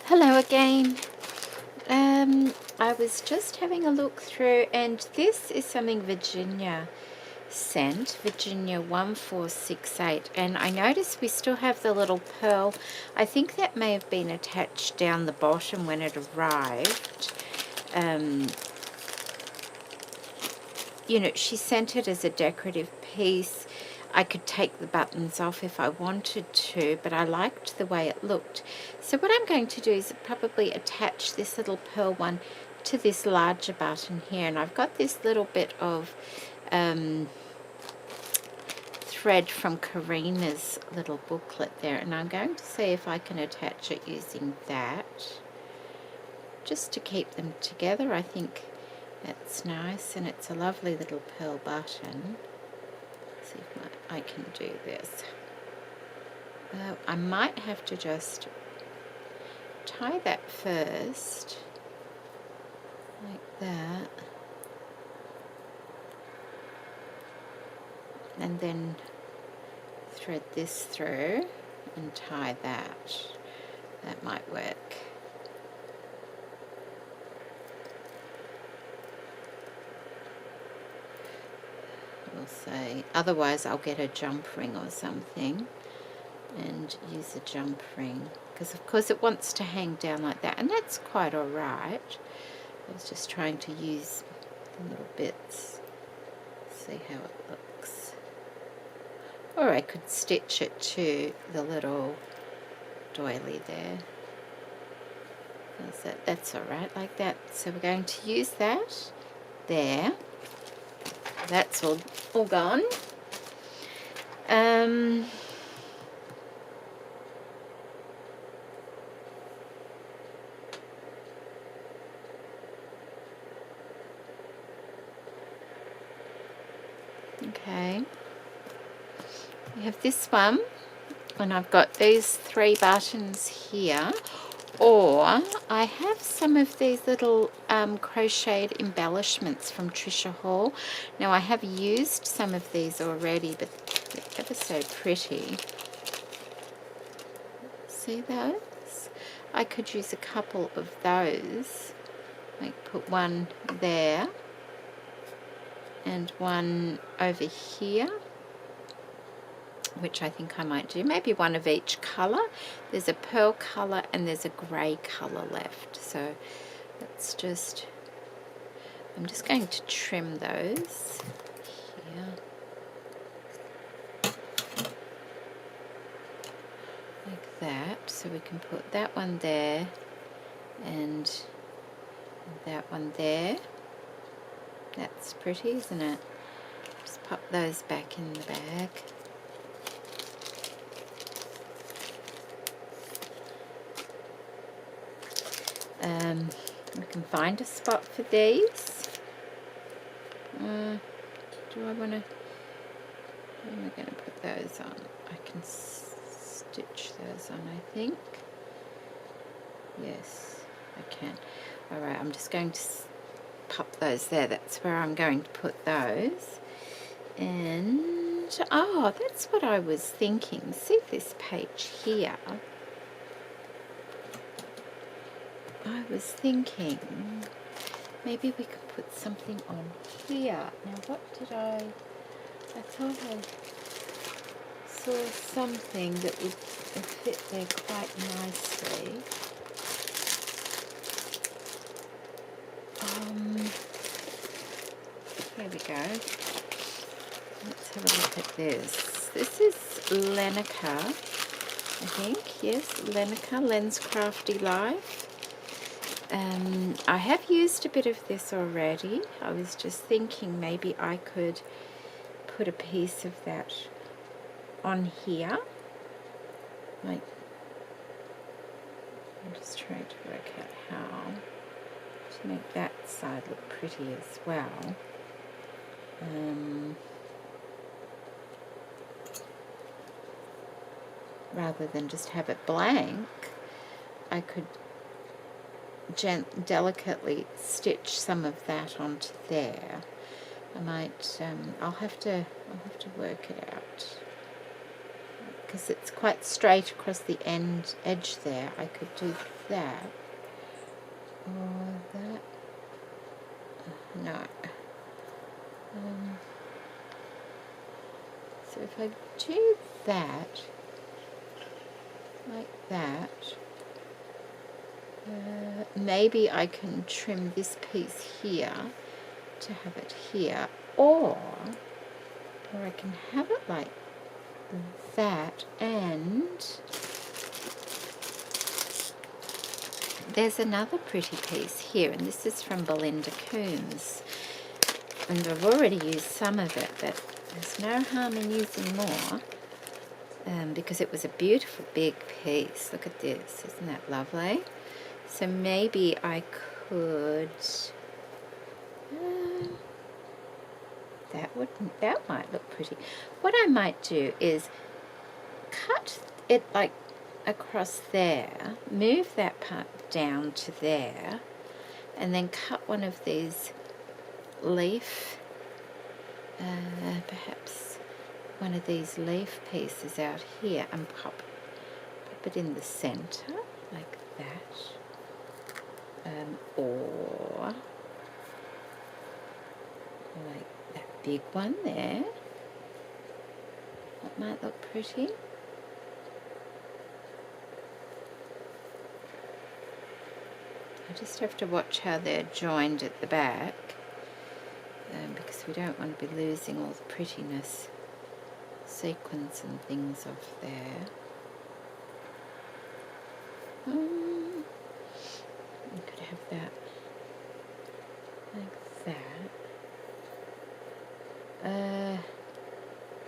Hello again. I was just having a look through, and this is something Virginia sent, Virginia 1468, and I noticed we still have the little pearl. I think that may have been attached down the bottom when it arrived. You know, she sent it as a decorative piece. I could take the buttons off if I wanted to, but I liked the way it looked. So what I'm going to do is probably attach this little pearl one to this larger button here. And I've got this little bit of thread from Karina's little booklet there. And I'm going to see if I can attach it using that, just to keep them together. I think that's nice, and it's a lovely little pearl button. Let's see if I can do this. I might have to just tie that first, like that, and then thread this through and tie that. That might work. We'll see. Otherwise I'll get a jump ring or something and use a jump ring, because of course it wants to hang down like that, and that's quite alright. I was just trying to use the little bits, see how it looks. Or I could stitch it to the little doily there. That's alright like that. So we're going to use that there. That's all gone. Okay, we have this one, and I've got these 3 buttons here, or I have some of these little crocheted embellishments from Trisha Hall. Now I have used some of these already, but they're ever so pretty. See those? I could use a couple of those, like put one there and one over here, which I think I might do. Maybe one of each colour. There's a pearl colour and there's a grey colour left. So let's just, I'm just going to trim those here. Like that. So we can put that one there and that one there. That's pretty, isn't it? Just pop those back in the bag. We can find a spot for these. Do I want to... Where am I going to put those on? I can stitch those on, I think. Yes, I can. Alright, I'm just going to pop those there. That's where I'm going to put those. And, oh, that's what I was thinking. See this page here? I was thinking maybe we could put something on here. Now what did I thought I saw something that would fit there quite nicely. Here we go. Let's have a look at this. This is Lenica, I think. Yes, Lenica, Len's Crafty Life. I have used a bit of this already. I was just thinking maybe I could put a piece of that on here. Like, I'm just trying to work out how to make that side look pretty as well. Rather than just have it blank, I could delicately stitch some of that onto there. I might, I'll have to work it out, because it's quite straight across the edge there. I could do that or that. No. So if I do that, like that, maybe I can trim this piece here to have it here, or I can have it like that, and there's another pretty piece here, and this is from Belinda Coombs, and I've already used some of it, but there's no harm in using more, because it was a beautiful big piece. Look at this, isn't that lovely? So maybe I could, that might look pretty. What I might do is cut it like across there, move that part down to there, and then cut one of these leaf, perhaps one of these leaf pieces out here, and pop it in the center like that, or like that big one there. That might look pretty. I just have to watch how they're joined at the back, because we don't want to be losing all the prettiness, sequins and things off there. You could have that like that,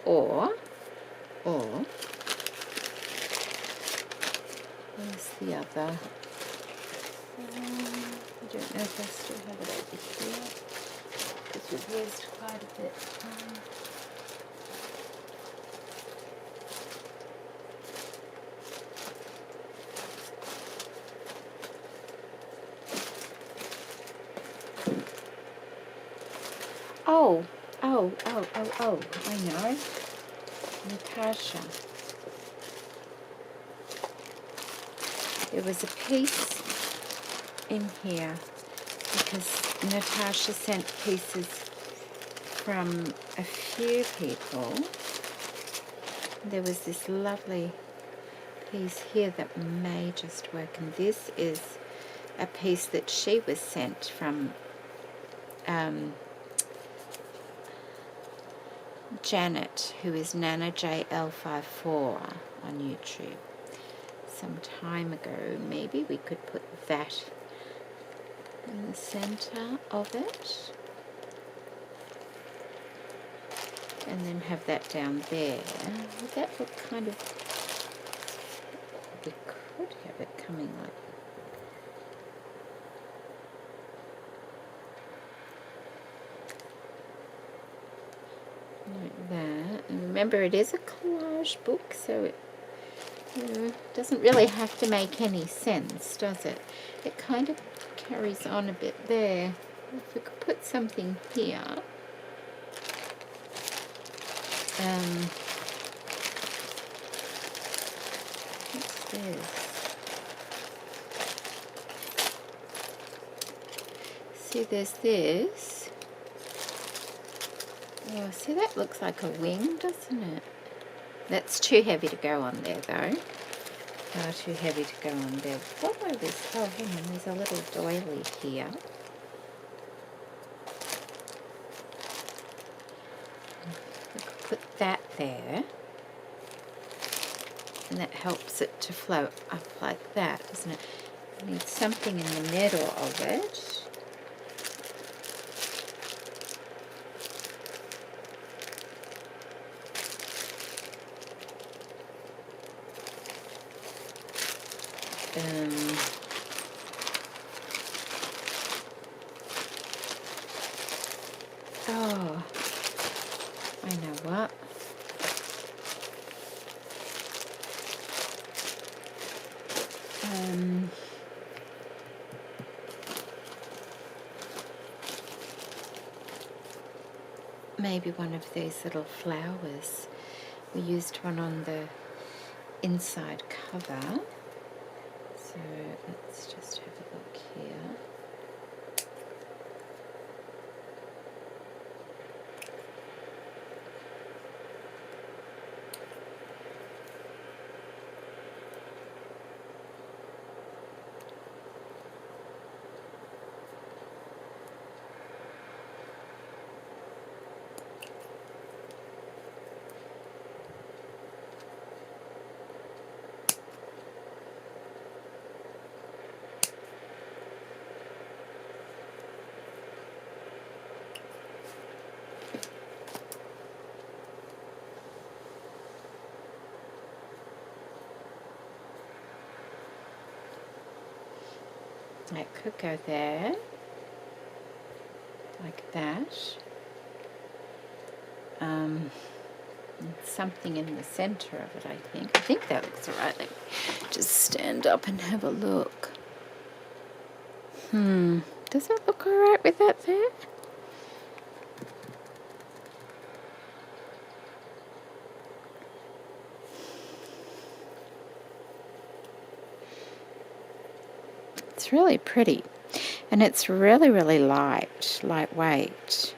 or where's the other? I don't know if I still have it over here, because we've used quite a bit. Oh, I know. Natasha. There was a piece in here because Natasha sent pieces from a few people. There was this lovely piece here that may just work, and this is a piece that she was sent from Janet, who is NanaJL54 on YouTube. Some time ago, maybe we could put that in the center of it, and then have that down there. Would that look kind of, we could have it coming like that. And remember, it is a collage book, so it doesn't really have to make any sense, does it? It kind of carries on a bit there. If we could put something here. What's this? See, there's this. Oh, see, that looks like a wing, doesn't it? That's too heavy to go on there, though. Far too heavy to go on there. What were this? Oh, hang on, there's a little doily here. We could put that there. And that helps it to float up like that, doesn't it? We need something in the middle of it. Oh, I know what. Maybe one of these little flowers. We used one on the inside cover. So let's just have a look here. It could go there, like that. Something in the center of it, I think. I think that looks alright. Let me just stand up and have a look. Does it look alright with that there? It's really pretty. And it's really, really lightweight.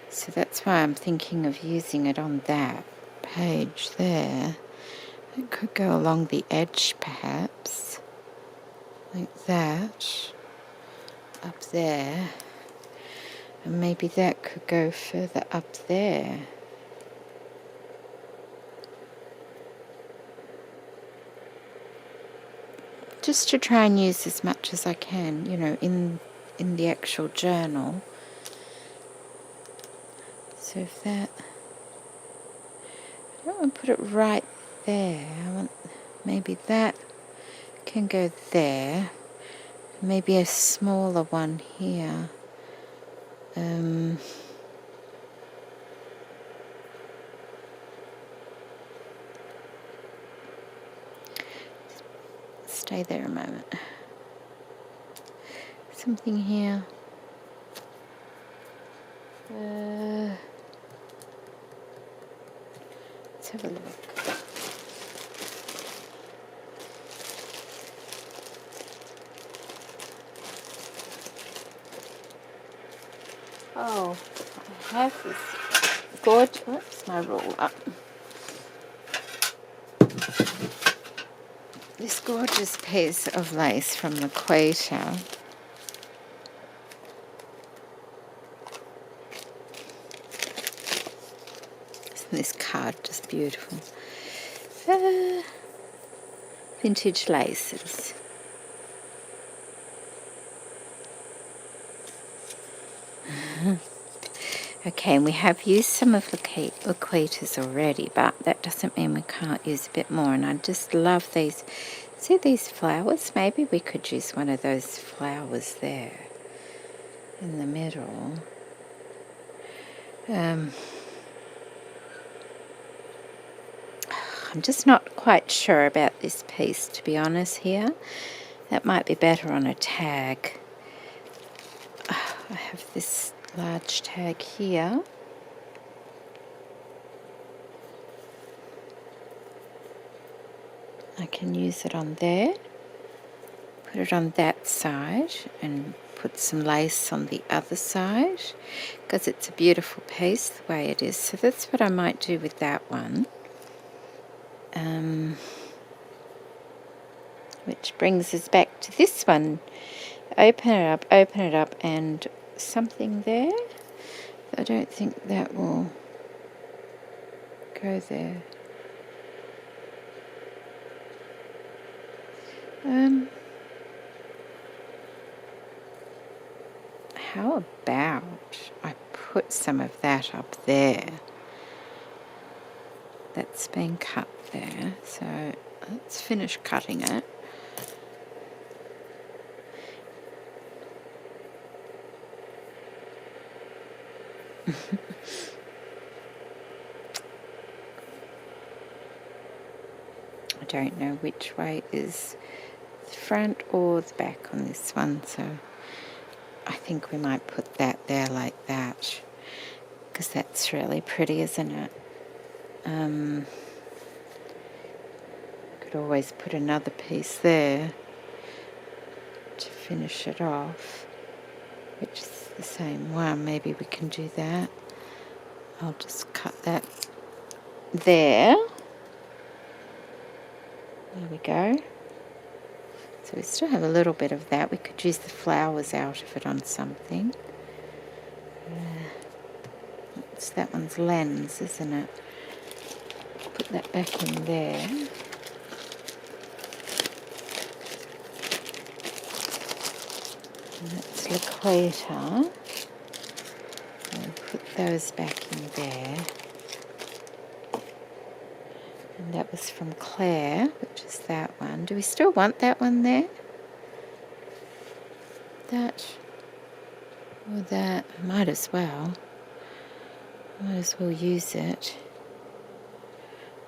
So that's why I'm thinking of using it on that page there. It could go along the edge perhaps, like that, up there. And maybe that could go further up there. Just to try and use as much as I can, you know, in the actual journal. So if that, I don't want to put it right there. I want maybe that can go there. Maybe a smaller one here. Stay there a moment. Something here. Let's have a look. Oh, I have this gorgeous, whoops, my ruler. This gorgeous piece of lace from the Equator. Isn't this card just beautiful? Vintage laces. Okay, and we have used some of the Equators already, but that doesn't mean we can't use a bit more. And I just love these. See these flowers? Maybe we could use one of those flowers there in the middle. I'm just not quite sure about this piece, to be honest here. That might be better on a tag. I have this large tag here. I can use it on there, put it on that side, and put some lace on the other side, because it's a beautiful piece the way it is. So that's what I might do with that one. Which brings us back to this one. Open it up, and something there. I don't think that will go there. How about I put some of that up there? That's been cut there, so let's finish cutting it. I don't know which way is the front or the back on this one, so I think we might put that there like that, because that's really pretty, isn't it? Could always put another piece there. finish it off, which is the same one. Maybe we can do that. I'll just cut that there. There we go. So we still have a little bit of that. We could use the flowers out of it on something. It's that one's lens, isn't it? Put that back in there. And that's Liquator. We'll put those back in there. And that was from Claire, which is that one. Do we still want that one there? That or that? Might as well. Might as well use it.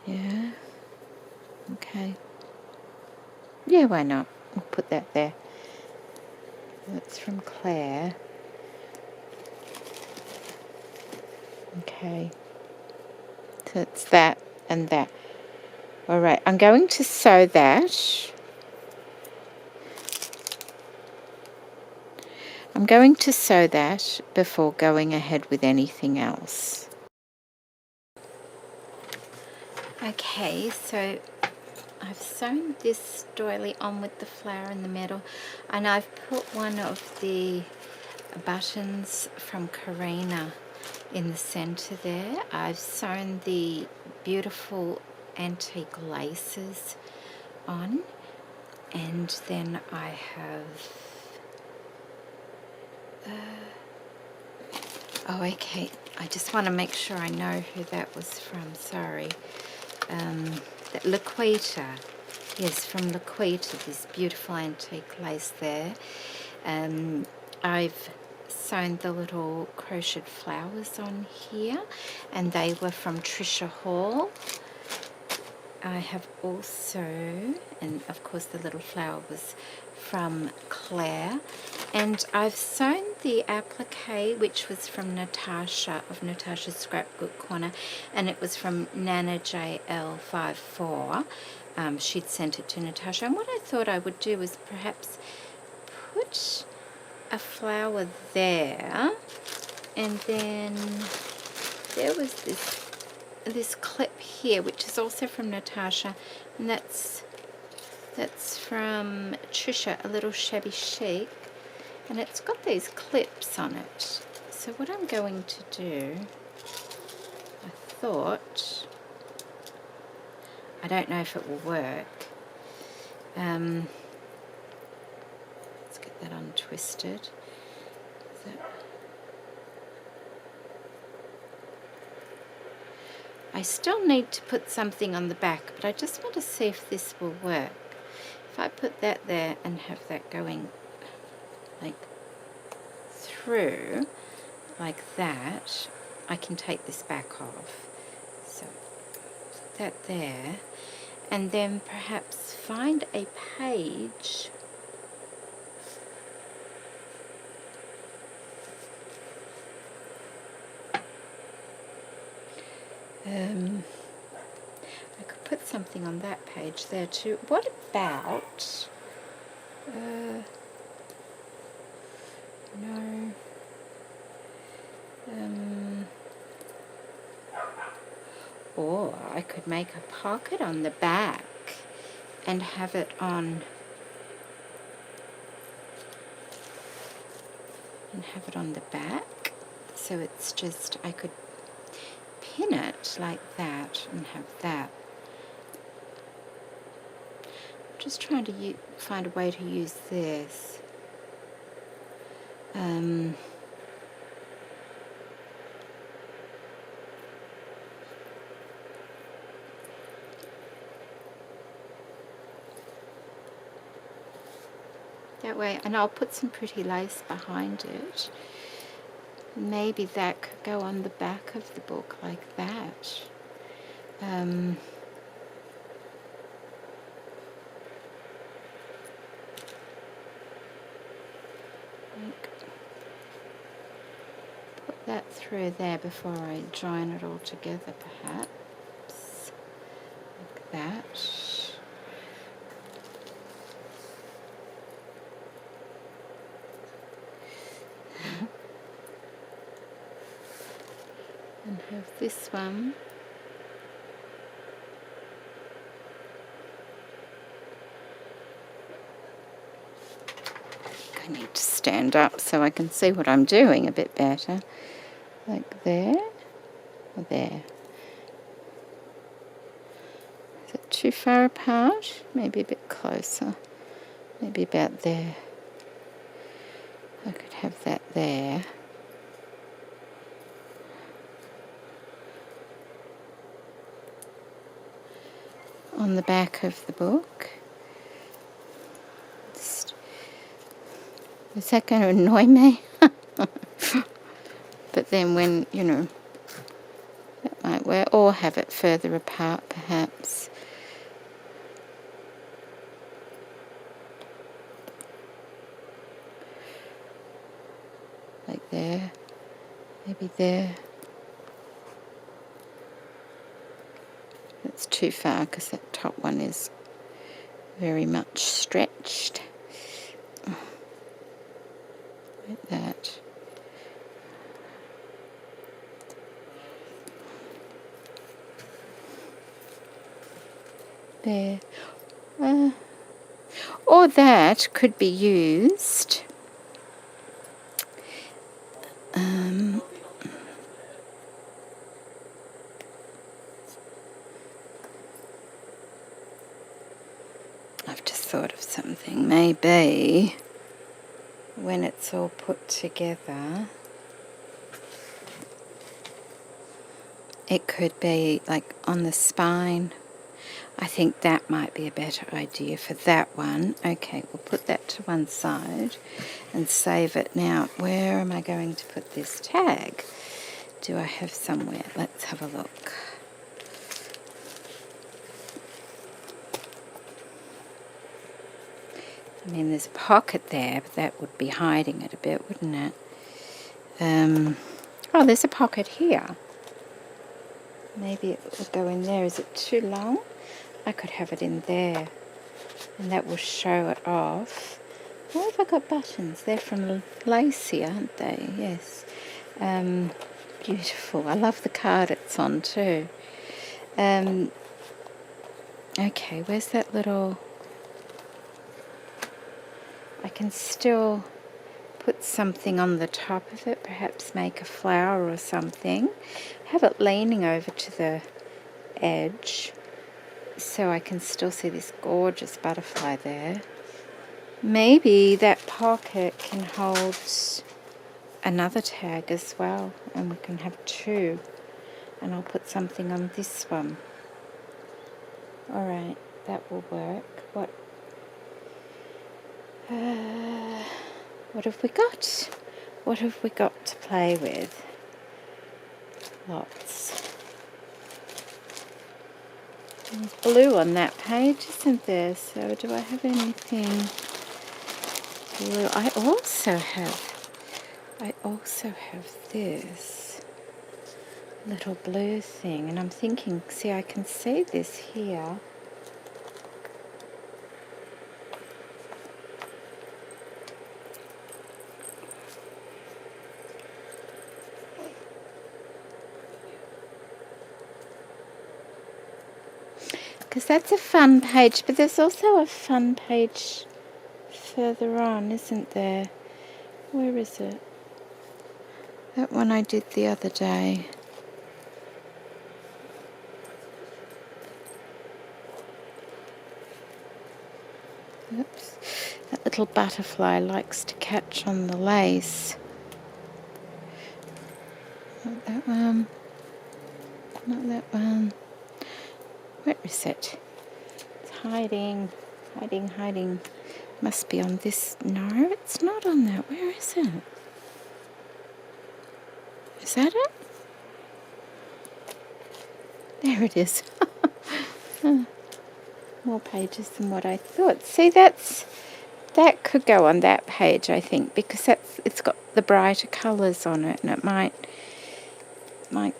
Yeah. Okay. Yeah, why not? We'll put that there. That's from Claire. Okay. So it's that and that. All right, I'm going to sew that. I'm going to sew that before going ahead with anything else. Okay, so I've sewn this doily on with the flower in the middle, and I've put one of the buttons from Karina in the center there. I've sewn the beautiful antique laces on, and then I have oh, okay, I just want to make sure I know who that was from. Sorry. That Liquator. Yes, from Liquator, this beautiful antique lace there. I've sewn the little crocheted flowers on here, and they were from Trisha Hall. I have also, and of course the little flower was from Claire, and I've sewn the applique, which was from Natasha, of Natasha's Scrapbook Corner, and it was from Nana JL54. She'd sent it to Natasha, and what I thought I would do was perhaps put a flower there, and then there was this clip here, which is also from Natasha, and that's from Trisha, A Little Shabby Chic, and it's got these clips on it. So what I'm going to do, I thought, I don't know if it will work. Let's get that untwisted. I still need to put something on the back, but I just want to see if this will work. If I put that there and have that going like through, like that, I can take this back off. So put that there, and then perhaps find a page I could put something on that page there too. What about no or I could make a pocket on the back and have it on the back, so it's just, I could pin it like that and have that. I'm just trying to find a way to use this. That way, and I'll put some pretty lace behind it. Maybe that could go on the back of the book like that. Put that through there before I join it all together, perhaps. Like that. have this one. I need to stand up so I can see what I'm doing a bit better. Like there, or there. Is it too far apart? Maybe a bit closer. Maybe about there. I could have that there. On the back of the book. Is that going to annoy me? But then when, you know, that might work. Or have it further apart, perhaps. Like there. Maybe there. That's too far because that top one is very much stretched. Like that. There. Or that could be used I've just thought of something. Maybe when it's all put together, it could be like on the spine. I think that might be a better idea for that one. Okay, we'll put that to one side and save it. Now, where am I going to put this tag? Do I have somewhere? Let's have a look. I mean, there's a pocket there, but that would be hiding it a bit, wouldn't it? Oh, there's a pocket here. Maybe it will go in there. Is it too long? I could have it in there, and that will show it off. Why have I got buttons? They're from Lacey, aren't they? Yes. Beautiful. I love the card it's on too. Okay, where's that little... I can still put something on the top of it, perhaps make a flower or something. Have it leaning over to the edge so I can still see this gorgeous butterfly there. Maybe that pocket can hold another tag as well, and we can have two, and I'll put something on this one. Alright, that will work. What have we got? What have we got to play with? Lots. There's blue on that page, isn't there? So do I have anything blue? I also have this little blue thing, and I'm thinking, see, I can see this here. Because that's a fun page, but there's also a fun page further on, isn't there? Where is it? That one I did the other day. Oops. That little butterfly likes to catch on the lace. Not that one. Not that one. Where is it? It's hiding. Hiding. Must be on this. No, it's not on that. Where is it? Is that it? There it is. More pages than what I thought. See, that could go on that page, I think, because it's got the brighter colours on it, and it might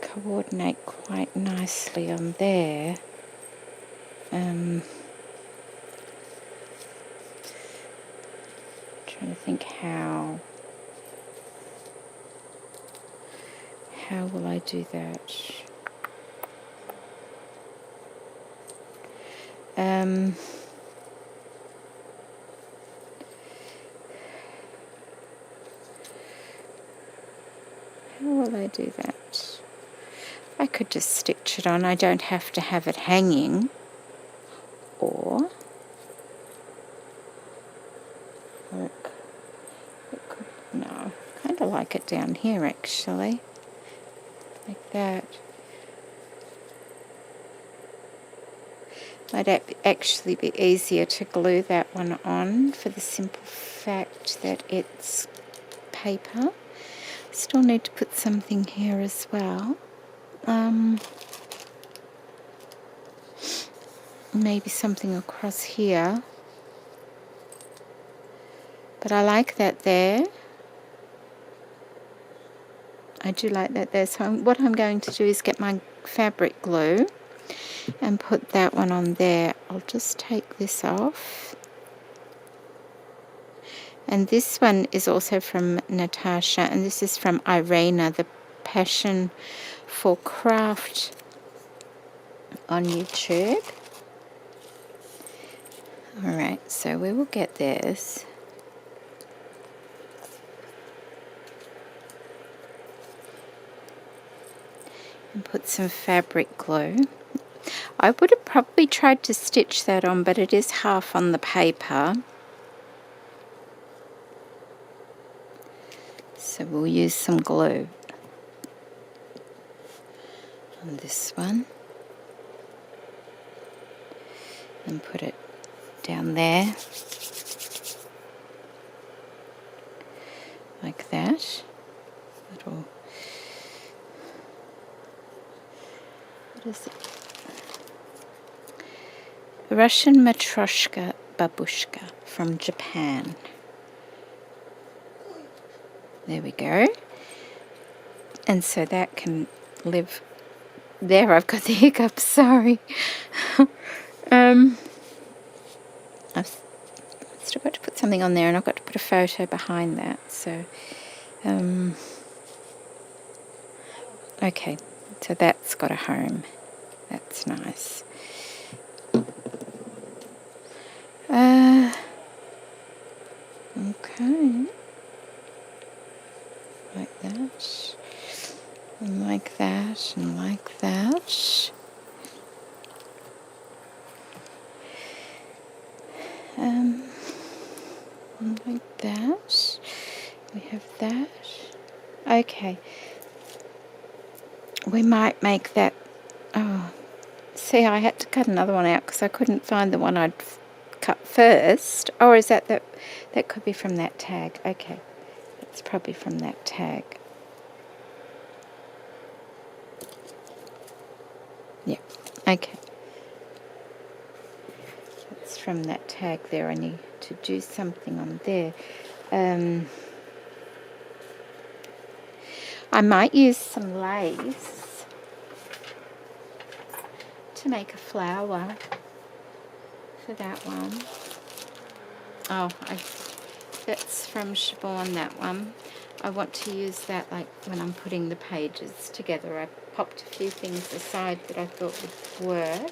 coordinate quite nicely on there. Trying to think how how will I do that? How will I do that? I could just stitch it on. I don't have to have it hanging. Or no, kind of like it down here actually, like that. Might actually be easier to glue that one on for the simple fact that it's paper. Still need to put something here as well. Maybe something across here. But I like that there. I do like that there. So what I'm going to do is get my fabric glue and put that one on there. I'll just take this off. And this one is also from Natasha, and this is from Irina, the Passion for Craft on YouTube. Alright, so we will get this. And put some fabric glue. I would have probably tried to stitch that on, but it is half on the paper. So we'll use some glue on this one. And put it down there. Like that. Little, what is it? Russian Matryoshka Babushka from Japan. There we go. And so that can live there. I've got the hiccups, sorry. I've still got to put something on there, and I've got to put a photo behind that. So, okay, so that's got a home. That's nice. Okay. Like that. And like that, and like that. And like that. We have that. Okay. We might make that. Oh, see, I had to cut another one out because I couldn't find the one I'd cut first. Or is that that could be from that tag? Okay, it's probably from that tag. Yeah. Okay. It's from that tag there. I need to do something on there. I might use some lace to make a flower for that one. Oh, that's from Siobhan, that one. I want to use that like when I'm putting the pages together. I popped a few things aside that I thought would work.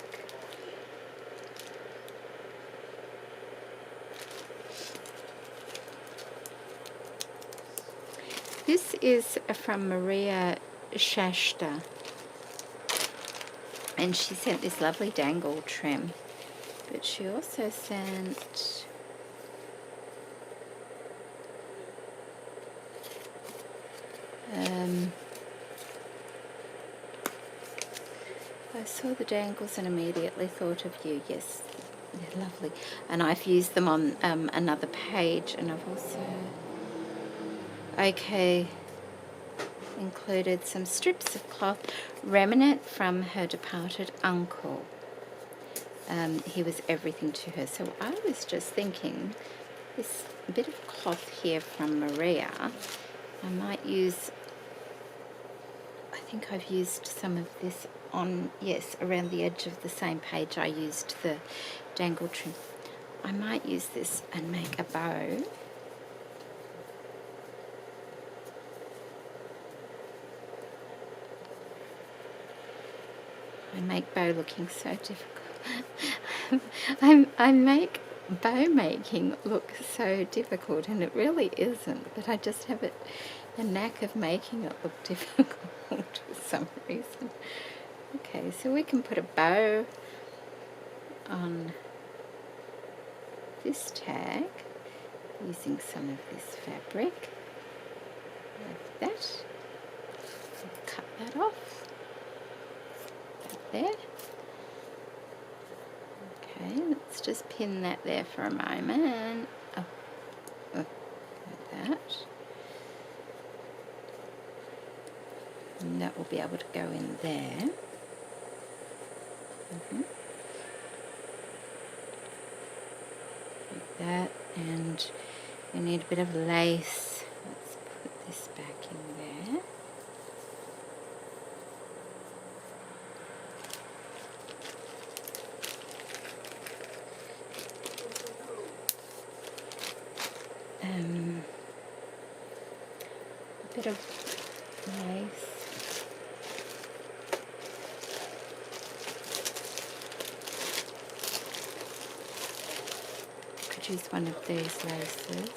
This is from Maria Shasta, and she sent this lovely dangle trim, but she also sent I saw the dangles and immediately thought of you. Yes, they're lovely, and I've used them on another page, and I've also included some strips of cloth remnant from her departed uncle. He was everything to her. So I was just thinking, this bit of cloth here from Maria, I might use, I think I've used some of this on, yes, around the edge of the same page I used the dangle trim. I might use this and make a bow. I make bow looking so difficult. I make bow making look so difficult, and it really isn't, but I just have a knack of making it look difficult for some reason. Okay, so we can put a bow on this tag using some of this fabric like that. Cut that off. That there. Okay, let's just pin that there for a moment. Like that. And that will be able to go in there. Like that, and we need a bit of lace. Let's put this back in there. A bit of lace. Could use one of these laces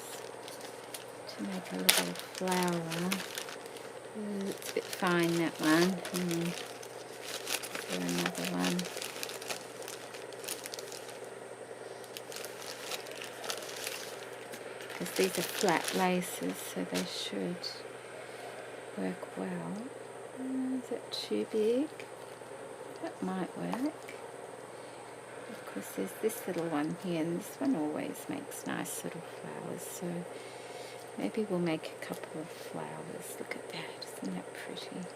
to make a little flower. Ooh, it's a bit fine, that one. Do another one. Because these are flat laces, so they should work well. Is that too big? That might work. Of course, there's this little one here, and this one always makes nice little flowers, so maybe we'll make a couple of flowers. Look at that, isn't that pretty?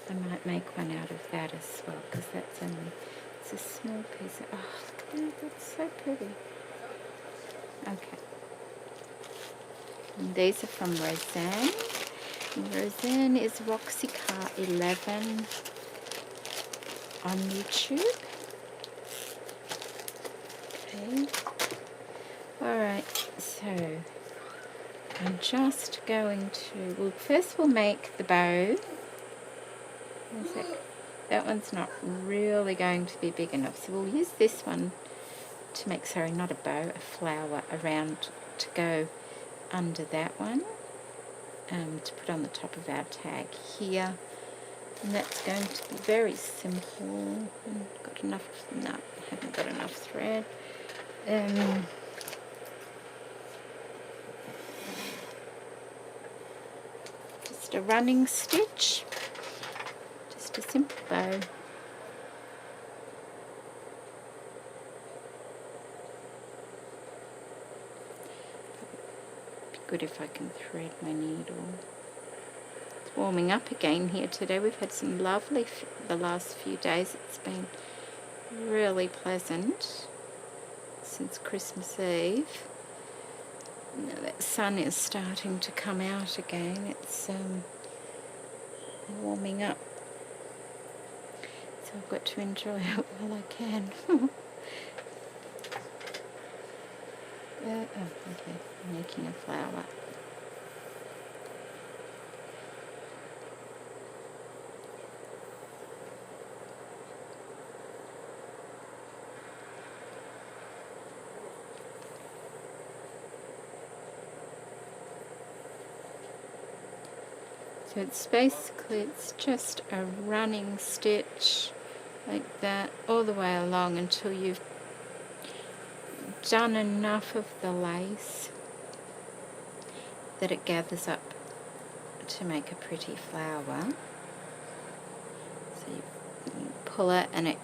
I might make one out of that as well, because that's only, it's a small piece of, oh, look at that, that's so pretty. Okay. And these are from Roseanne. And Roseanne is Roxy Car 11 on YouTube. Okay. Alright, so I'm just going to, well, first we'll make the bow. That one's not really going to be big enough, so we'll use this one to make, sorry, not a bow, a flower around to go under that one, to put on the top of our tag here. And that's going to be very simple. Got enough? No, I haven't got enough thread. Just a running stitch, just a simple bow. Be good if I can thread my needle. It's warming up again here today. We've had some lovely, the last few days it's been really pleasant since Christmas Eve. Now that sun is starting to come out again. It's warming up, so I've got to enjoy it while I can. Oh, okay, I'm making a flower. So it's basically, it's just a running stitch like that all the way along until you've done enough of the lace that it gathers up to make a pretty flower. So you pull it and it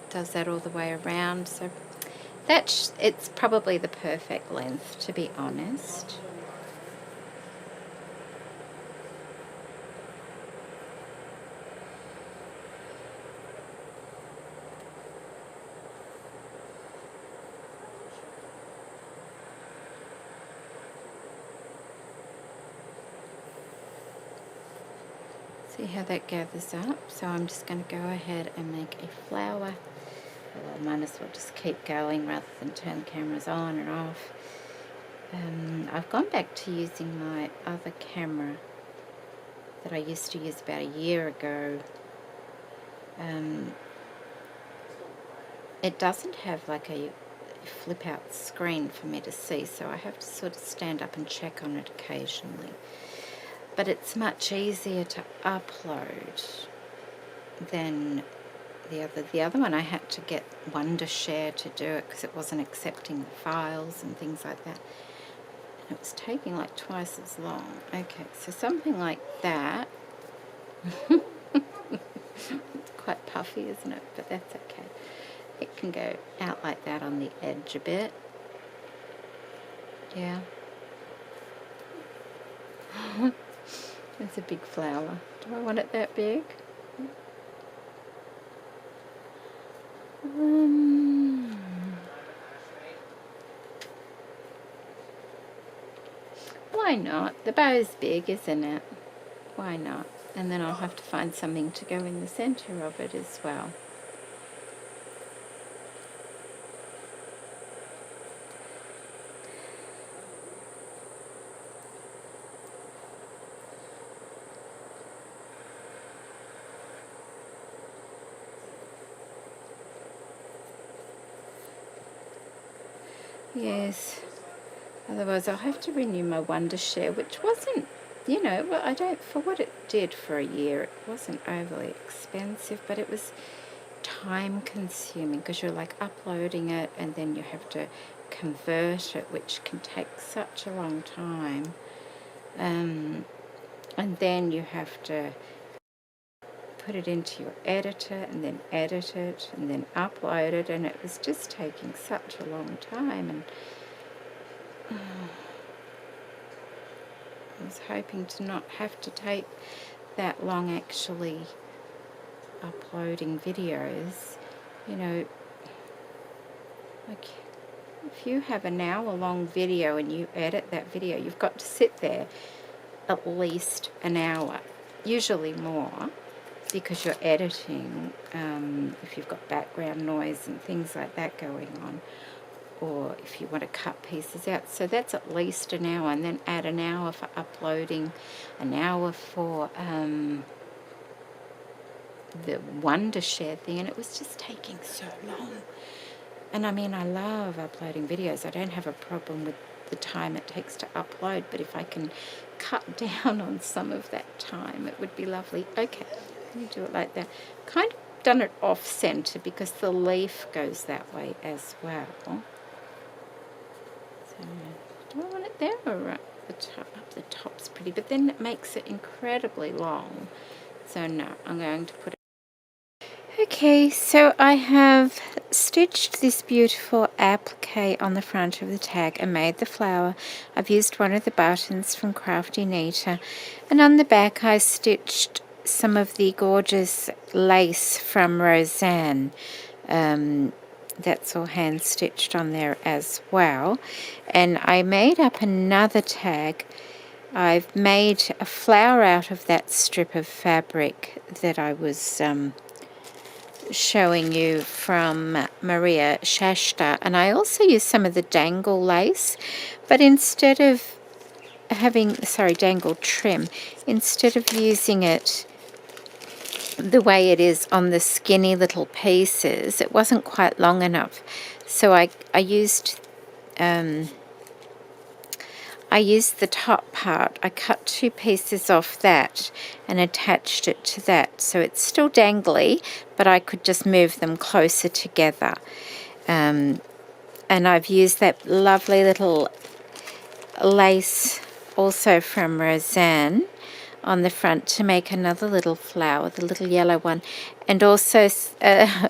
does that all the way around. So that's, it's probably the perfect length, to be honest. See how that gathers up? So I'm just going to go ahead and make a flower. Well, I might as well just keep going rather than turn the cameras on and off. I've gone back to using my other camera that I used to use about a year ago. it doesn't have like a flip out screen for me to see, so I have to sort of stand up and check on it occasionally. But it's much easier to upload than the other one. I had to get Wondershare to do it because it wasn't accepting the files and things like that, and it was taking like twice as long. Okay, so something like that. It's quite puffy, isn't it? But that's okay. It can go out like that on the edge a bit. Yeah. It's a big flower. Do I want it that big? Why not? The bow's big, isn't it? Why not? And then I'll have to find something to go in the center of it as well. Yes. Otherwise I'll have to renew my Wondershare, which wasn't, you know, well, I don't, for what it did for a year, it wasn't overly expensive, but it was time consuming because you're like uploading it and then you have to convert it, which can take such a long time. And then you have to put it into your editor and then edit it and then upload it, and it was just taking such a long time. And I was hoping to not have to take that long actually uploading videos. You know, like if you have an hour-long video and you edit that video, you've got to sit there at least an hour, usually more, because you're editing, if you've got background noise and things like that going on, or if you want to cut pieces out. So that's at least an hour, and then add an hour for uploading, an hour for the Wondershare thing, and it was just taking so long. And I mean, I love uploading videos. I don't have a problem with the time it takes to upload, but if I can cut down on some of that time, it would be lovely. Okay, you do it like that. Kind of done it off center because the leaf goes that way as well. So, do I want it there or up the top? Up the top's pretty, but then it makes it incredibly long. So no, I'm going to put it. Okay, so I have stitched this beautiful applique on the front of the tag and made the flower. I've used one of the buttons from Crafty Neater, and on the back I stitched some of the gorgeous lace from Roseanne. That's all hand stitched on there as well. And I made up another tag. I've made a flower out of that strip of fabric that I was showing you from Maria Shasta, and I also used some of the dangle lace, but instead of having, dangle trim, instead of using it the way it is on the skinny little pieces, it wasn't quite long enough, so I used the top part. I cut 2 pieces off that and attached it to that. So it's still dangly, but I could just move them closer together. And I've used that lovely little lace also from Roseanne on the front to make another little flower, the little yellow one, and also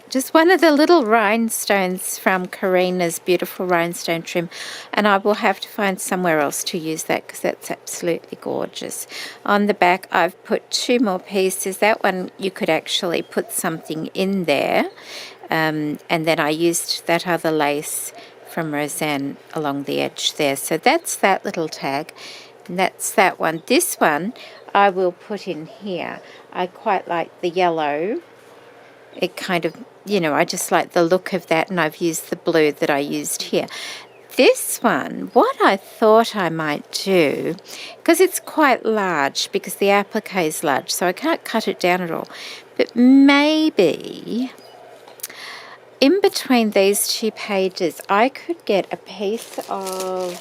just one of the little rhinestones from Karina's beautiful rhinestone trim, and I will have to find somewhere else to use that because that's absolutely gorgeous. On the back I've put 2 more pieces. That one you could actually put something in there, and then I used that other lace from Roseanne along the edge there. So that's that little tag, and that's that one. This one I will put in here. I quite like the yellow. It kind of, you know, I just like the look of that, and I've used the blue that I used here. This one, what I thought I might do, because it's quite large, because the applique is large, so I can't cut it down at all, but maybe in between these two pages, I could get a piece of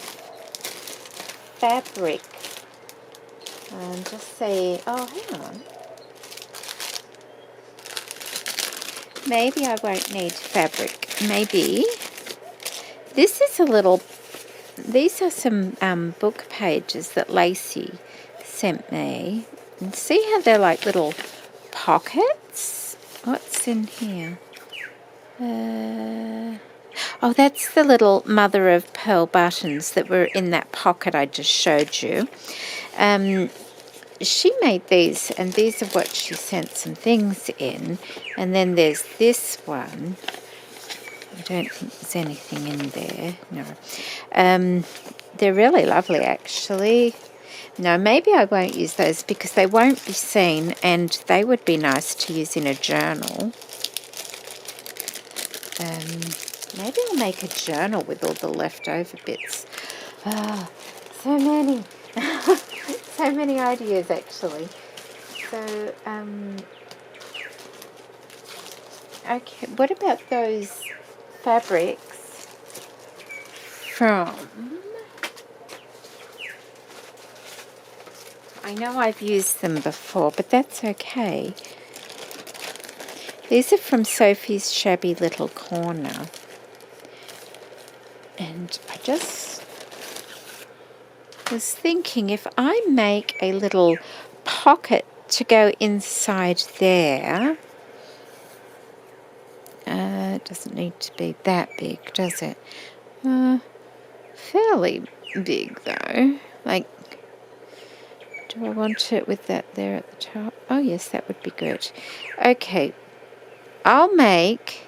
fabric and just say, oh, hang on. Maybe I won't need fabric. Maybe this is a little, these are some book pages that Lacey sent me. And see how they're like little pockets? What's in here? Oh, that's the little mother of pearl buttons that were in that pocket I just showed you. She made these, and these are what she sent some things in. And then there's this one. I don't think there's anything in there. No. They're really lovely, actually. No, maybe I won't use those because they won't be seen, and they would be nice to use in a journal. Maybe I'll make a journal with all the leftover bits. Ah, so many. So many ideas, actually. So, okay, what about those fabrics from... I know I've used them before, but that's okay. These are from Sophie's Shabby Little Corner. And I just was thinking, if I make a little pocket to go inside there, it doesn't need to be that big, does it? Fairly big though. Like, do I want it with that there at the top? Oh yes, that would be good. Okay, I'll make,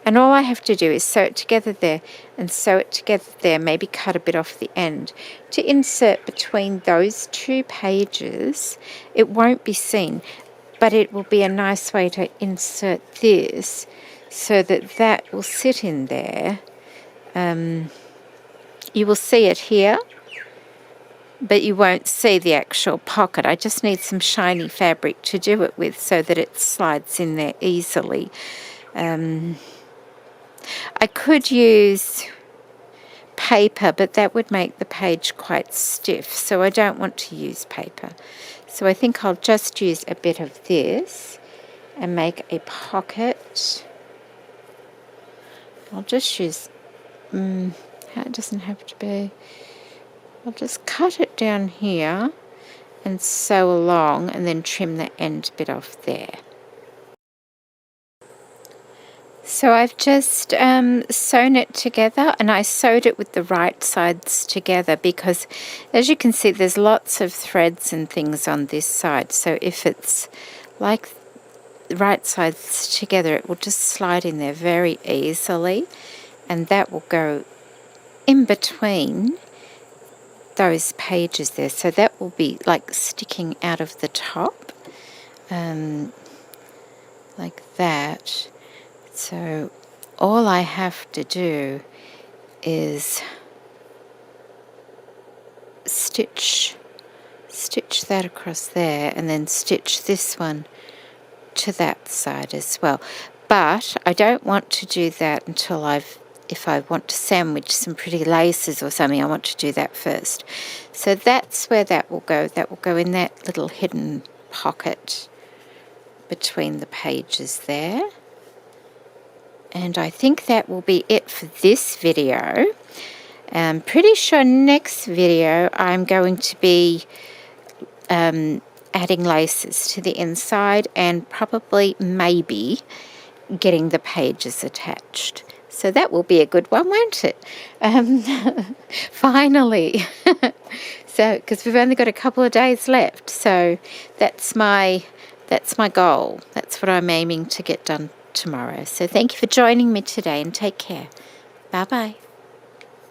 and all I have to do is sew it together there and sew it together there, maybe cut a bit off the end to insert between those two pages. It won't be seen, but it will be a nice way to insert this so that that will sit in there. You will see it here, but you won't see the actual pocket. I just need some shiny fabric to do it with so that it slides in there easily. I could use paper, but that would make the page quite stiff, so I don't want to use paper. So I think I'll just use a bit of this and make a pocket. I'll just use, it doesn't have to be, I'll just cut it down here and sew along and then trim the end bit off there. So I've just sewn it together, and I sewed it with the right sides together because, as you can see, there's lots of threads and things on this side. So if it's like the right sides together, it will just slide in there very easily, and that will go in between those pages there, so that will be like sticking out of the top, like that. So all I have to do is stitch that across there, and then stitch this one to that side as well. But I don't want to do that until if I want to sandwich some pretty laces or something, I want to do that first. So that's where that will go. That will go in that little hidden pocket between the pages there. And I think that will be it for this video. I'm pretty sure next video I'm going to be adding laces to the inside and probably maybe getting the pages attached. So that will be a good one, won't it? Finally. So, because we've only got a couple of days left. So that's my goal. That's what I'm aiming to get done tomorrow. So thank you for joining me today, and take care. Bye-bye.